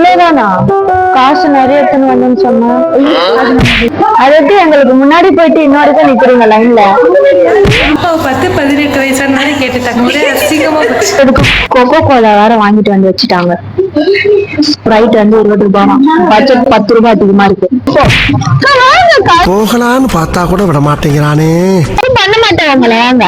இவ்வளவுதானா? காசு நிறைய எடுத்துன்னு வந்தேன்னு சொன்னா அது எப்படி எங்களுக்கு முன்னாடி போயிட்டு இன்னொருக்கும் நிக்கிறீங்க லைன்ல? 10-18 வயசான கேட்டுட்டாங்க. கொக்கோ கோலா வேற வாங்கிட்டு வந்து வச்சுட்டாங்க. ஸ்ப்ரைட் வந்து 20 ரூபாய், பட்ஜெட் 10 ரூபாய் அதிகமா இருக்கு. போகலான்னு பார்த்தா கூட விட மாட்டேங்கிறானே. பண்ண மாட்டாங்களே வாங்க.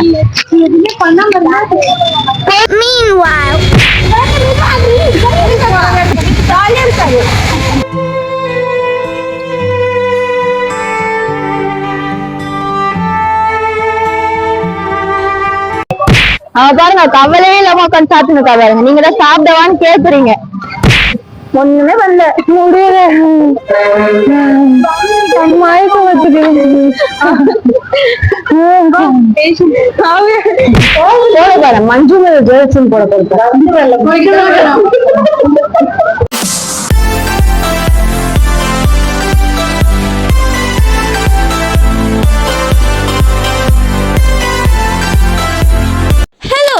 பாருங்க கவலையே இல்லாம உட்காந்து சாப்பிட்டு பாருங்க. நீங்க தான் சாப்பிடவான்னு கேக்குறீங்க. ஒண்ணுமே பண்ணல, முடியல, மயக்கம் வச்சுட்டு மஞ்சு ஜெயசிங் போட கொடுத்தேன்.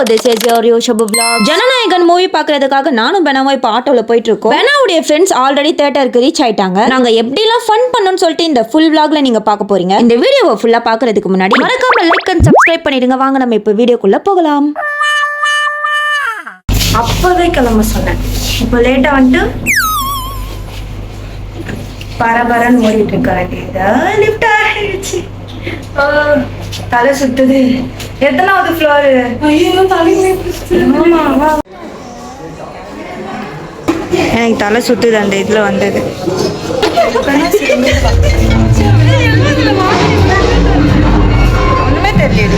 This is your Yoshabu vlog. Jana Nayagan movie பார்க்கறதுக்காக நானும் பெனாவும் இப்போ ஆட்டோல போயிட்டு இருக்கோம். பெனாவுடைய ஃப்ரெண்ட்ஸ் ஆல்ரெடி தியேட்டருக்கு ரீச் ஆயிட்டாங்க. நாங்க எப்படிலாம் ஃபன் பண்ணணும்னு சொல்லிட்டு இந்த ஃபுல் vlogல நீங்க பார்க்க போறீங்க. இந்த வீடியோவை ஃபுல்லா பார்க்கறதுக்கு முன்னாடி மறக்காம லைக் அண்ட் சப்ஸ்கிரைப் பண்ணிடுங்க. வாங்க நம்ம இப்போ வீடியோக்குள்ள போகலாம். அப்பவே கிளம்ப சொன்னேன், இப்போ லேட்டா வந்துட்டு பரபரன்னு ஓடிட்டு இருக்க வேண்டியதா. லிஃப்ட் ஆயிடுச்சு. தலை சுத்துது. எத்தனாவது ஃப்ளோர்? எனக்கு தலை சுத்துது அந்த இதுல வந்தது. ஒண்ணுமே தெரியல,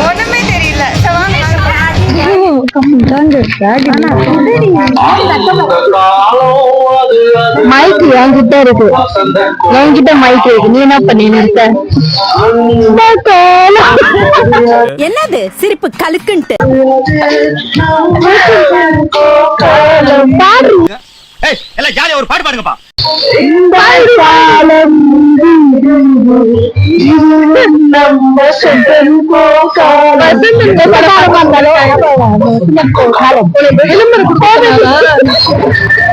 ஒண்ணுமே தெரியல. மைக் என்கிட்ட இருக்கு, என்கிட்ட மைக் இருக்கு. நீ என்ன பண்ணின்னு இருக்க? என்னது சிரிப்பு கலுக்குன்ட்டு? ஒரு பாட்டு பாடுங்கப்பா.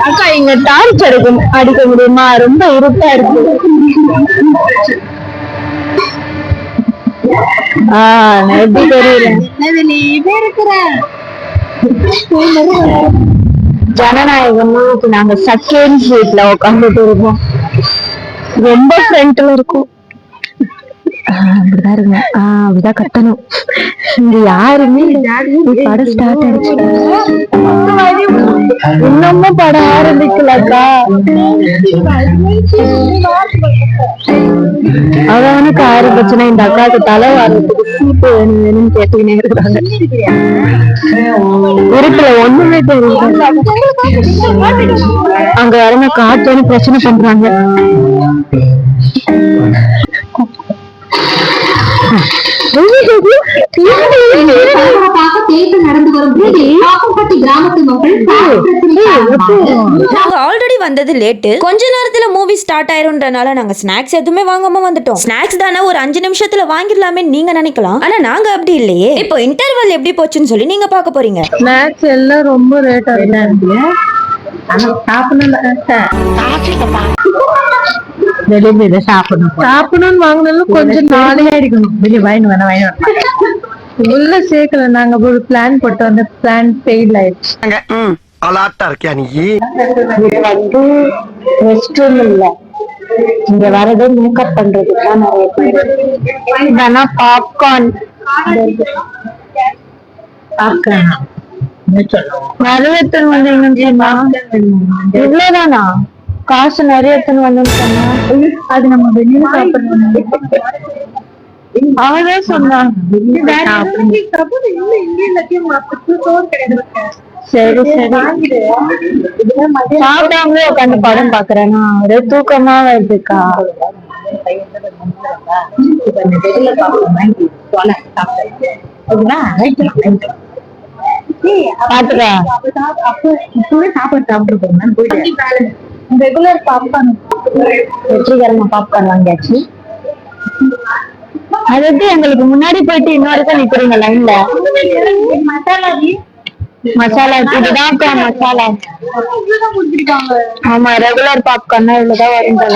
அக்கா இங்க டார்ச் அடிக்க முடியுமா? ரொம்ப இருட்டா இருக்கு. எப்படி தெரியல. ஜனநாயகமா நாங்க செகண்ட் சீட்ல உட்காந்துட்டு இருக்கோம். ரொம்ப ஃப்ரண்ட்ல இருக்கும். அப்படிதான் இருங்க. அப்படிதான் கட்டணும். இங்க யாருமே படம் ஸ்டார்ட் ஆயிடுச்சு. இன்னமும் படம் ஆரம்பிக்கலக்கா. அவனுக்கு ஆரம்பிச்சுன்னா இந்த அக்காவுக்கு தலை வாரத்துக்கு சீப்பு வேணும் வேணும்னு கேட்டுக்கினே இருக்கிறாங்க. இருட்டுல ஒண்ணுமே தெரியல. அங்க யாருமே காட்டுன்னு பிரச்சனை பண்றாங்க. ஆல்ரெடி வந்தது லேட்டு. கொஞ்ச நேரத்துல மூவி ஸ்டார்ட் ஆயிரும்ன்றனால நாங்க ஸ்நாக்ஸ் எதுவுமே வாங்காம வந்துட்டோம். ஸ்நாக்ஸ் தானே ஒரு 5 நிமிஷத்துல வாங்கிடலாமே நீங்க நினைக்கலாம். ஆனா நாங்க அப்படி இல்லையே. இப்போ இன்டர்வல் எப்படி போச்சுன்னு சொல்லி நீங்க பார்க்க போறீங்க. ஸ்நாக்ஸ் எல்லாம் ரொம்ப ரேட்டா இருக்கு. வெளியே சாப்பிடணும்னு வாங்கினாலும் கொஞ்சம் நாளையா இருக்கணும். வெளியே வாங்கி உள்ள சேர்க்கல. நாங்க ஒரு பிளான் போட்டோம், அந்த பிளான் ஃபெயில் ஆயிடுச்சு. இது வந்து ரெஸ்ட் ரூம் இல்ல, இங்க வரது மேக்கப் பண்றதுக்கு தான் நிறைய பேர். இதனா பாப்கார்ன் நிறைவேற்ற இவ்வளவுதானா? காசு நிறைய எடுத்துன்னு வந்தோம்னு சொன்னா அது நம்ம வெளியில சாப்பிடணும். அவதான் சொன்னான். சரி சரி சாப்பிடாமலே உட்காந்து படம் பாக்குறேன்னா ஒரே தூக்கமா வருதுக்கா. பாத்துக்கா சாப்பாடு சாப்பிட்டு ரெகுலர் பாப்கார்ன் வெற்றிகரமா பாப்கார்ன் வாங்கியாச்சு. அது எப்படி எங்களுக்கு முன்னாடி போயிட்டு இன்னொருக்கும் நிக்கிறீங்க லைன்ல? மசாலா இதுதான் மசாலா. ஆமா, ரெகுலர் பாப்கார்ன் இவ்வளவுதான் வரும் போல.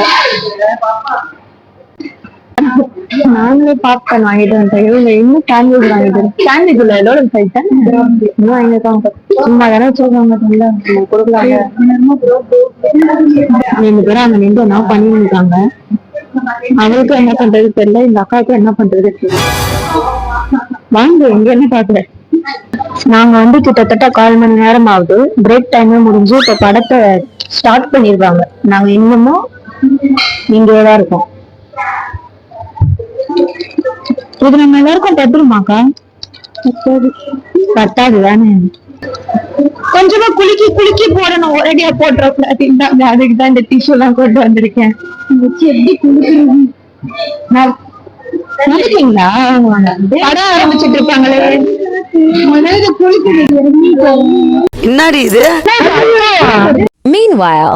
நாங்களே பாப்கார்ன் வாங்கிட்டு வந்துட்டோம். இவங்க இன்னும் சாண்ட்விச் வாங்கிட்டு சாண்ட்விச் உள்ள எல்லோட சைட்டேன் இன்னும் வாங்கிட்டாங்க. சும்மா தானே வச்சிருக்காங்க கொடுக்கலாங்க. 2 பேரும் அங்க நின்று என்ன பண்ணிருக்காங்க. அவளுக்கும் என்ன பண்றது தெரியல, இந்த அக்காவுக்கும் என்ன பண்றது தெரியல. வாங்க இங்க என்ன பாக்குற. நாங்க வந்து கிட்டத்தட்ட 1/4 மணி நேரம் ஆகுது. பிரேக் டைமே முடிஞ்சு இப்ப படத்தை ஸ்டார்ட் பண்ணிருக்காங்க. நாங்க இன்னமும் இங்கேதான் இருக்கோம். இது நம்ம எல்லாருக்கும் பத்துருமாக்கா? பத்தாது தானே, கொஞ்சமா குலுக்கி போடணும். ஒரேடியா போட்டுறோம். அதுக்குதான் இந்த டிஷ்யூ எல்லாம் கொண்டு வந்திருக்கேன். எப்படி குளிக்கிறீங்களா? படம் ஆரம்பிச்சுட்டு இருப்பாங்களே. என்னடி இது? Meanwhile,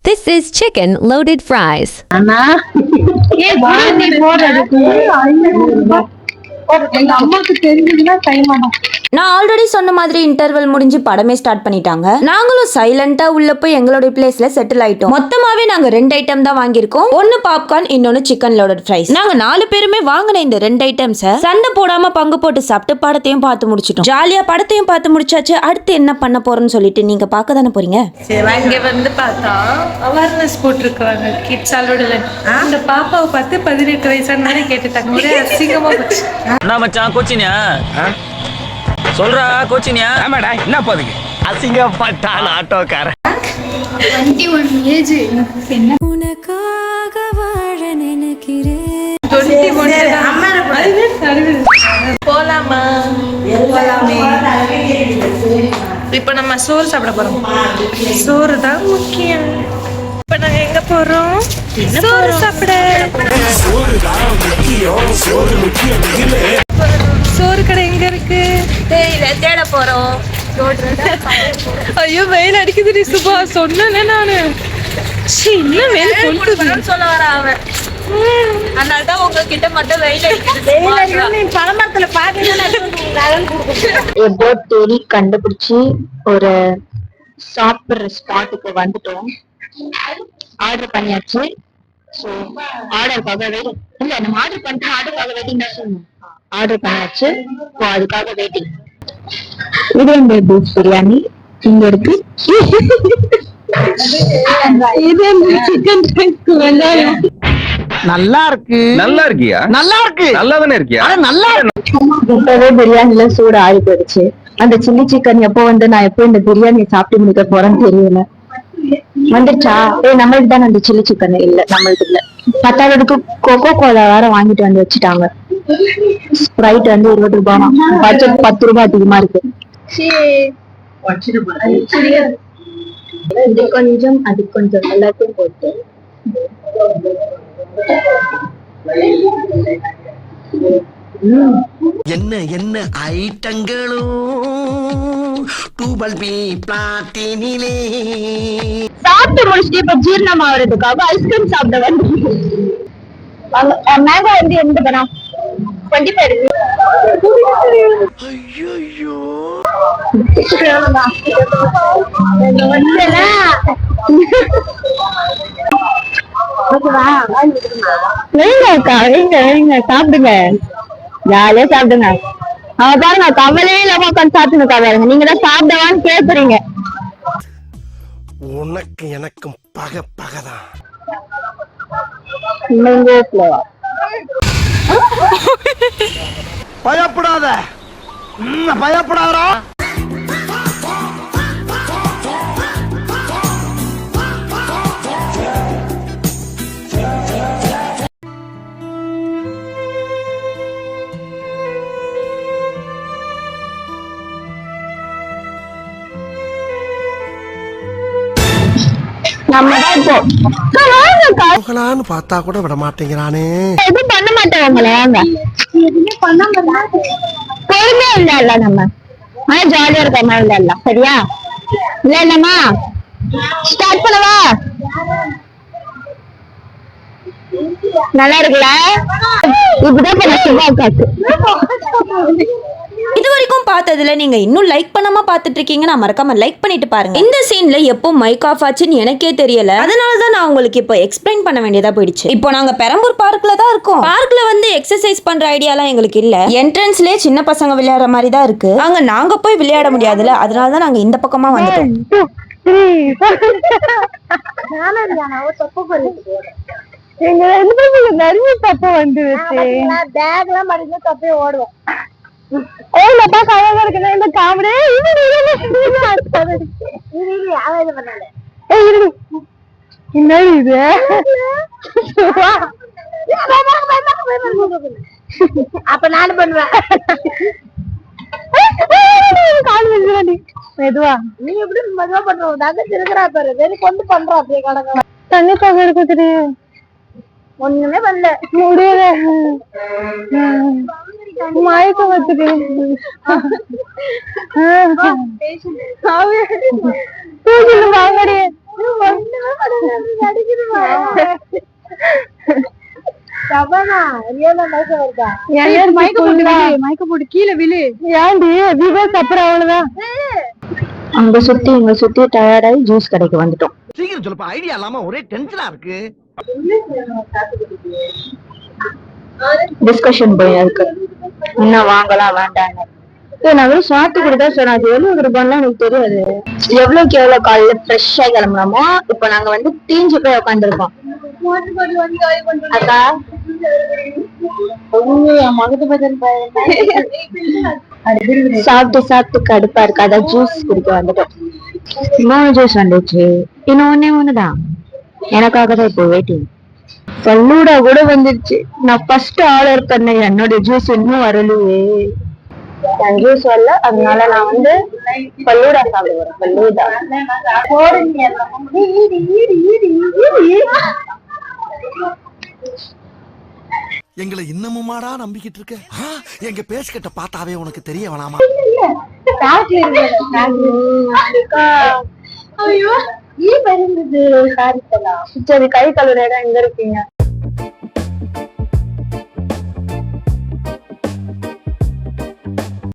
this is chicken loaded fries. அண்ணா அம்மாக்கு தெரிஞ்சதுன்னா கைமாமா. நான் ஆல்ரெடி சொன்ன மாதிரி இன்டர்வல் முடிஞ்சு படமே ஸ்டார்ட் பண்ணிட்டாங்க. நாங்களும் சைலண்டா உள்ள போய் எங்களுடைய பிளேஸ்ல செட்டில் ஆயிட்டோம். மொத்தமாவே நாங்க 2 ஐட்டம் தான் வாங்கியிருக்கோம். ஒன்னு பாப்கார்ன், இன்னொன்னு சிக்கன் லோடட் ஃப்ரைஸ். நாங்க 4 பேருமே வாங்கின இந்த 2 ஐட்டம்ஸை சண்டை போடாம பங்கு போட்டு சாப்பிட்டு படத்தையும் பார்த்து முடிச்சிட்டோம். ஜாலியா படத்தையும் பார்த்து முடிச்சாச்சு. அடுத்து என்ன பண்ண போறோம்னு சொல்லிட்டு நீங்க பார்க்க தானே போறீங்க. இங்க வந்து பார்த்தா அவேர்னஸ் போட்டிருக்காங்க கிட்ஸ் அலோடுல. அந்த பாப்பாவை பார்த்து 18 வயசான மாதிரி கேட்டுட்டாங்க. ஒரே அசிங்கமா போச்சு. என்ன மச்சான் கோச்சினியா சொல்றா கோச்சினியா? ஆமாடா என்ன போதுக்கு அசிங்கப்பட்டான் ஆட்டோக்கார. 21 ஏஜ். உனக்காக வாழ நினைக்கிறேன். 21 போலாமா? போலாமே. இப்ப நம்ம சோறு சாப்பிட போறோம். சோறு தான் முக்கியம். இப்ப நாங்க எங்க போறோம்? சோறு சாப்பிட. சோறு கடை எங்க இருக்கு? தேட போறோம். ஐயோ வெயில் அடிக்குது சுபா. சொன்னேனே நானு. இன்னும் வெயில் கொளுத்துது சொல்ல வர அவன். அதனாலதான் உங்ககிட்ட மட்டும் வெயில் அடிக்குது. பழமரத்துல எப்போ தேடி கண்டுபிடிச்சு ஒரு சாப்பிடுற ஸ்பாட்டுக்கு வந்துட்டோம். ஆர்டர் பண்ணியாச்சு. ஸோ ஆர்டருக்காக வெயிட்டிங். இல்ல நம்ம ஆர்டர் பண்ணிட்டு ஆர்டருக்காக வெயிட்டிங் தான் சொல்லணும். ஆர்டர் பண்ணியாச்சு. ஸோ அதுக்காக வெயிட்டிங். இது இந்த பீஃப் பிரியாணி இங்க இருக்கு. இது சிக்கன் ரைஸ்க்கு வெங்காயம். நல்லா இருக்கு. நல்லா இருக்கியா? நல்லா இருக்கு. நல்லா தானே இருக்கியா? நல்லா இப்பவே பிரியாணில சூடு ஆறி போயிடுச்சு. அந்த சில்லி சிக்கன் எப்போ வந்து நான் எப்போ இந்த பிரியாணியை சாப்பிட்டு முடிக்க போறேன்னு தெரியல. வந்துச்சா? நம்மளுக்கு தான் அந்த சில்லி சிக்கன் இல்ல, நம்மளுக்கு இல்ல. 10வது கோகோ கோலா வேற வாங்கிட்டு வந்து வச்சுட்டாங்க. ஸ்ப்ரைட் வந்து 20 ரூபாய். பட்ஜெட் 10 ரூபாய் அதிகமா இருக்கு. இது கொஞ்சம் அது கொஞ்சம் எல்லாத்தையும் போட்டு என்ன என்ன ஐட்டங்களும் டூபல் பி பிளாட்டினிலே சாப்பிட்டு முடிச்சுட்டு இப்ப ஜீரணம் ஆகுறதுக்காக ஐஸ்கிரீம் சாப்பிட வந்து மேங்கோ வந்து எந்த படம் 25 இருக்கு. சாப்பிடுங்க, ஜாலியா சாப்பிடுங்க. அவ பாருங்க கவலையே இல்லாம உட்காந்து சாப்பிட்டு பாருங்க. நீங்க தான் சாப்பிடவான்னு கேக்குறீங்க. உனக்கு எனக்கும் பகதான். பயப்படாத, பயப்படாதா. நம்மளான்னு பார்த்தா கூட விட மாட்டேங்கிறானே. எதுவும் பண்ண மாட்டோம். உங்களை வாங்க பொறுமையா இல்ல நம்ம ஆனா ஜாலியா இருக்க மாதிரி இல்ல. சரியா? இல்ல இல்லம்மா ஸ்டார்ட் பண்ணவா? நல்லா இருக்குல்ல? இப்படிதான் பண்ண சும்மா காத்து. இது வரைக்கும் பார்த்ததுல நீங்க இன்னும் லைக் பண்ணாம பார்த்துட்டு இருக்கீங்கன்னா மறக்காம லைக் பண்ணிட்டு பாருங்க. இந்த சீன்ல எப்போ மைக் ஆஃப் ஆச்சுன்னு எனக்கே தெரியல. அதனாலதான் நான் உங்களுக்கு இப்போ எக்ஸ்பிளைன் பண்ண வேண்டியதா போயிடுச்சு. இப்போ நாங்க பெரம்பூர் பார்க்ல தான் இருக்கோம். பார்க்ல வந்து எக்ஸசைஸ் பண்ற ஐடியாலாம் எங்களுக்கு இல்ல. என்ட்ரன்ஸ்லயே சின்ன பசங்க விளையாடுற மாதிரி தான் இருக்கு. அங்க நாங்க போய் விளையாட முடியாதுல, அதனாலதான் நாங்க இந்த பக்கமா வந்துட்டோம். நிறைய தப்பு வந்து பேக் எல்லாம் மடிஞ்சா தப்பே ஓடுவோம். ஏப்பா கவலை இருக்குன்னா இந்த காமெடி என்ன இது அப்ப நானும் பண்ணுவேன். கால் விழுறாடி மெதுவா. நீ எப்படி மெதுவா பண்றோம் தங்கச்சி இருக்கிறா பாரு, வெறி கொண்டு பண்றோம். அப்படியே கடக்க தண்ணி தொகை எடுக்க தெரியும். ஒண்ணுமே பண்ணல முடியல. மயக்க வச்சுட்டு வாங்கடி. மயக்க போட்டு கீழே விழு. ஏன்டி விவேக் அப்புறம் அவ்வளவுதான். அங்க சுத்தி இங்க சுத்தி டயர்டாயி ஜூஸ் கடைக்கு வந்துட்டோம். சீக்கிரம் சொல்லப்பா, ஐடியா இல்லாம ஒரே டென்ஷனா இருக்கு. டிஸ்கஷன் போய் இருக்கு என்ன வாங்கலாம் வேண்டாங்க. நான் சாத்துக்குடி தான் சொன்னேன். அது எவ்வளவு ரூபாய்லாம் எனக்கு தெரியாது. எவ்வளவுக்கு எவ்வளவு காலையில ஃப்ரெஷ்ஷா கிளம்புறோமோ இப்ப நாங்க வந்து தீஞ்சு போய் உட்காந்துருக்கோம். அக்கா சாப்பிட்டு சாப்பிட்டு கடுப்பா இருக்கு. அதான் ஜூஸ் குடிக்க வந்துட்டோம். 3 ஜூஸ் வந்துச்சு. இன்னும் ஒண்ணுதான் எனக்காக தான் இப்போ வெயிட்டிங். ஃபல்லூடா கூட வந்துருச்சு. நான் ஃபர்ஸ்ட் ஆர்டர் பண்ண என்னோட ஜூஸ் இன்னும் வரலையே. என் ஜூஸ் வரல, அதனால நான் வந்து ஃபல்லூடா சாப்பிடுவேன். ஃபல்லூடா எங்களை இன்னமுமாடா நம்பிக்கிட்டு இருக்க? எங்க பேசிக்கிட்ட பார்த்தாவே உனக்கு தெரிய வேணாமா? ஐயோ சரி கை கழுவுற இடம் எங்க இருக்கீங்க?